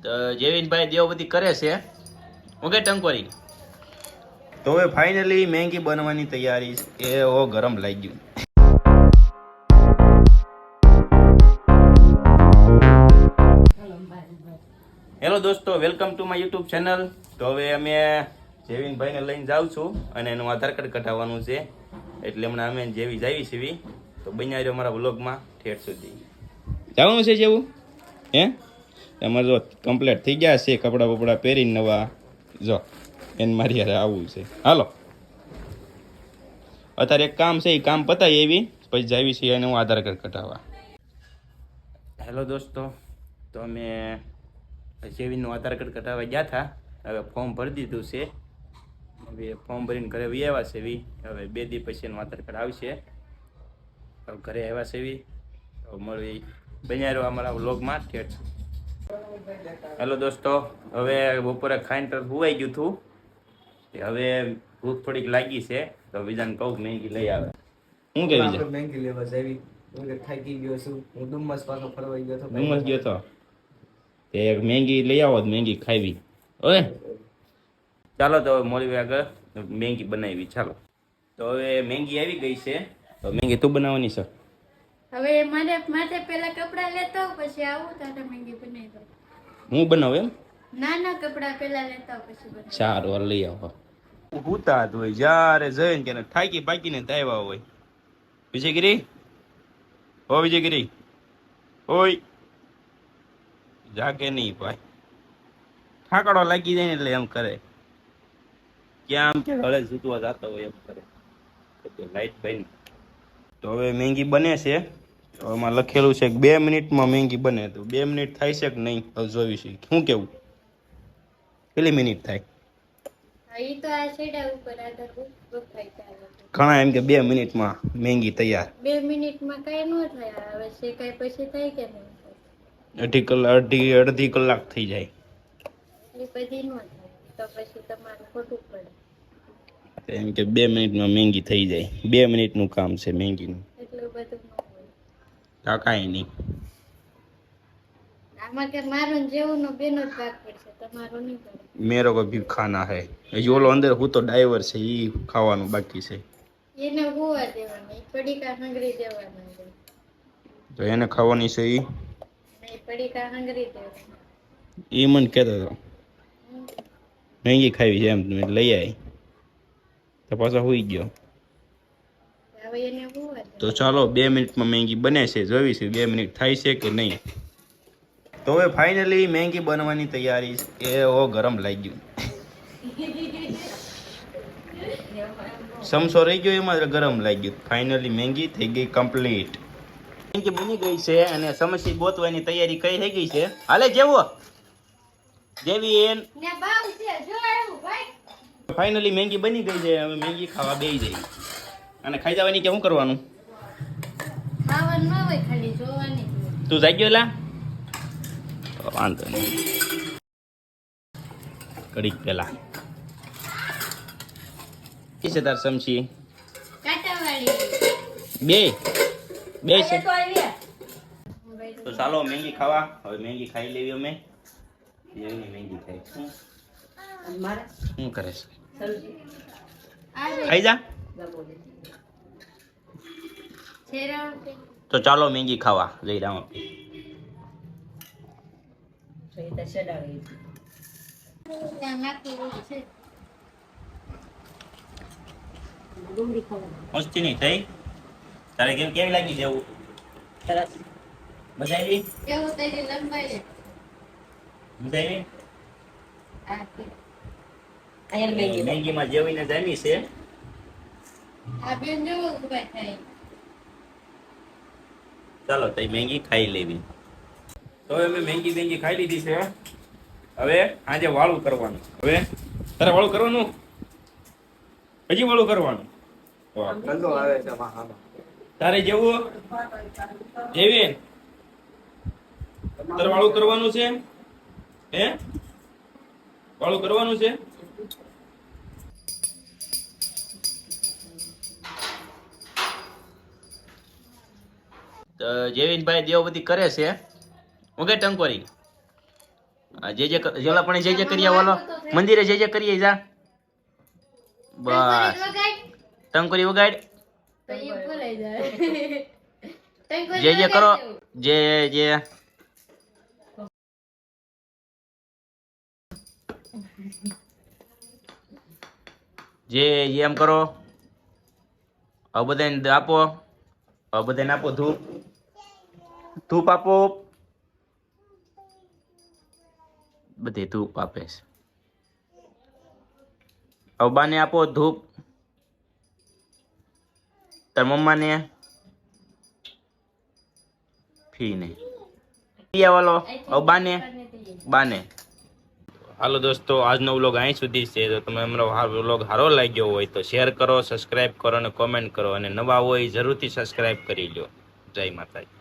તો જેવીનભાઈ દેવબતી કરે છે ઓકે ટંકોરી. તો હવે ફાઇનલી મેંગી બનવાની તૈયારી એ ગરમ લાગી ગયું. હેલો દોસ્તો, welcome to my YouTube channel. તો હવે અમે જેવીનભાઈને લઈને જાઉં છું અને એનું આધાર કાર્ડ કઢાવવાનું છે, એટલે હમણાં અમે જેવી જાવી છીએ. તો બન્યા રહ્યો મારા વ્લોગમાં ઠેઠ સુધી. જવાનું છે જેવું હે એમાં જો કમ્પ્લીટ થઈ ગયા છે, કપડાં બપડા પહેરીને નવા. જો એને મારી યારે આવવું છે. હાલો અત્યારે એક કામ છે, એ કામ પતાય એવી પછી જાવી છીએ અને હું આધાર કાર્ડ કઢાવવા. હેલો દોસ્તો, તો અમે જેવીનું આધાર કાર્ડ કઢાવવા ગયા હતા. હવે ફોર્મ ભરી દીધું છે. હવે ફોર્મ ભરીને ઘરે વી આવ્યા છે. હવે 2 દિવસ પછી એનું આધાર કાર્ડ આવશે. ઘરે આવ્યા છે. તો મળી બન્યા રહ્યો અમારા વ્લોગમાં ઠેઠ. હેલો દોસ્તો, હવે બપોરે ખાઈને તરત હુવાઈ ગયું હતું. હવે ભૂખ થોડીક લાગી છે, તો બીજાને કહું મેંગી લઈ આવે. હું કે બીજા મેંગી લેવા જાવી. હું થાકી ગયો છું. હું ડુમ્મસ પાછો ફરવા ગયો હતો. ડુમ્મસ ગયો તો એક મેંગી લઈ આવો, મેંગી ખાવી. ઓય ચાલો તો મોડી આગળ મેંગી બનાવી. ચાલો તો હવે મેંગી આવી ગઈ છે. તો મેંગી તું બનાવવાની છે. હવે મારે માથે પેલા કપડા લેતો પછી આવું તારે મેંગી બનાવી દઉં. હું બનાવું એમ? નાના કપડા પેલા લેતા પછી બનાવી. સારું હાલ લઈ આવો. હુતા જ હોય જ્યારે જઈને કે થાકી પાકીને આવ્યા હોય. વિજયગીરી ઓ વિજયગીરી ઓય જાગે નહીં ભાઈ, ઠાકડો લાગી જાય ને એટલે એમ કરે. ક્યાં આમ કે હળે સૂતવા જતો હોય એમ કરે. લાઈટ ભાઈ તો હવે મેંગી બને છે. તો એમાં લખેલું છે કે 2 મિનિટમાં મેંગી બને. તો 2 મિનિટ થાય છે કે નહીં હવે જોઈશું. શું કેવું કેટલી મિનિટ થાય? ઈ તો આ છેડા ઉપર આધાર બફાઈ જાય. ઘણા એમ કે 2 મિનિટમાં મેંગી તૈયાર. 2 મિનિટમાં કઈ ન થાય. હવે શેકાય પછી થાય કે નહીં અડધી કલાક થઈ જાય. એ પછી ન થાય તો પછી તમારે ખોટું પડે. એમ કે 2 મિનિટમાં મેંગી થઈ જાય. 2 મિનિટનું કામ છે મેંગીનું. એટલું બધું ન હોય. કાંઈ નહીં. આમાં કે મારું જેવું નો બેનો જ ભાગ પડશે, તમારો નહીં પડે. મેરો કો ભી ખાના હે. હજી ઓલો અંદર હું તો ડાઈવર છે, એ ખાવાનું બાકી છે. એને હોવા દેવાનું, ઈ પડીકા હંગરી દેવાના. તો એને ખાવાની છે. એ પડીકા હંગરી દેવાના. એ મને કહેતો હતો મેંગી ખાવી છે એમ, તમે લઈ આવી તો પાછો હોઈ ગયો. હવે એને હોવા દે. તો ચાલો 2 મિનિટમાં મેંગી બને છે, જોઈશું 2 મિનિટ થાય છે કે નહીં. તો હવે ફાઇનલી મેંગી બનવાની તૈયારી એ ગરમ લાગી ગયું. સમસો રહી ગયો એમાં ગરમ લાગી ગયું. ફાઇનલી મેંગી થઈ ગઈ કમ્પ્લીટ. મેંગી બની ગઈ છે અને સમસી ગોતવાની તૈયારી કઈ થઈ ગઈ છે. હાલે જેવો જેવી એન ને બાવ છે જો આવ્યું ભાઈ. ફાઇનલી મેંગી બની ગઈ છે. હવે મેંગી ખાવા બેસી જઈ અને ખાઈ જવાની કે શું કરવાનું? ખાવાનું ન હોય, ખાલી જોવાની. તું જાગ્યો લા વાંધો નહીં. કડીક પેલા કી છે તાર સમસી? કાટાવાળી બે છે. તો આવ્યા. તો ચાલો મેંગી ખાવા. હવે મેંગી ખાઈ લેવી અમે. એની મેંગી ખાઈ શું કરે છે? ખાઈ જા. તો ચાલો મેંગી ખાવા જઈ રહ્યા. મસ્તી નહીં થઈ તારે? કેવી લાગી જેવું? સરસ. મજા આવી? કેવું તેરી લંબાઈ મજા આવી? મેંગીમાં જેવીને જામી છે. આ બેન જેવો ઉભા થાય. ચાલો તો મેંગી ખાઈ લેવી. તો હવે મેં મેંગી ખાઈ લીધી છે. હવે આજે વાળું કરવાનું. હવે તારે વાળું કરવાનું? હજી વાળું કરવાનું? ગંદો આવે છે માહામાં. તારે જેવું જેવી તારે વાળું કરવાનું છે. હે વાળું કરવાનું છે. જેવીનભાઈ દેવબતી કરે છે ઓકે ટંકોરી. જે જેલા પણ જે કરીએ વાલો મંદિરે જે કરીએ જા બસ ટંકોરી વગાડ તો એ ભૂલાઈ જાય જે કરો જે એમ કરો હવે બધાને આપો ધૂપ આપો બધે ધૂપ આપે છે હવે બાને આપો ધૂપ તાર મમ્માને ફીને વાલો હવે બાને હાલો દોસ્તો આજનો વ્લોગ અહીં સુધી છે તો તમે અમારો વ્લોગ સારો લાગ્યો હોય તો શેર કરો સબસ્ક્રાઇબ કરો અને કોમેન્ટ કરો અને નવા હોય જરૂરથી સબસ્ક્રાઇબ કરી લો જય માતાજી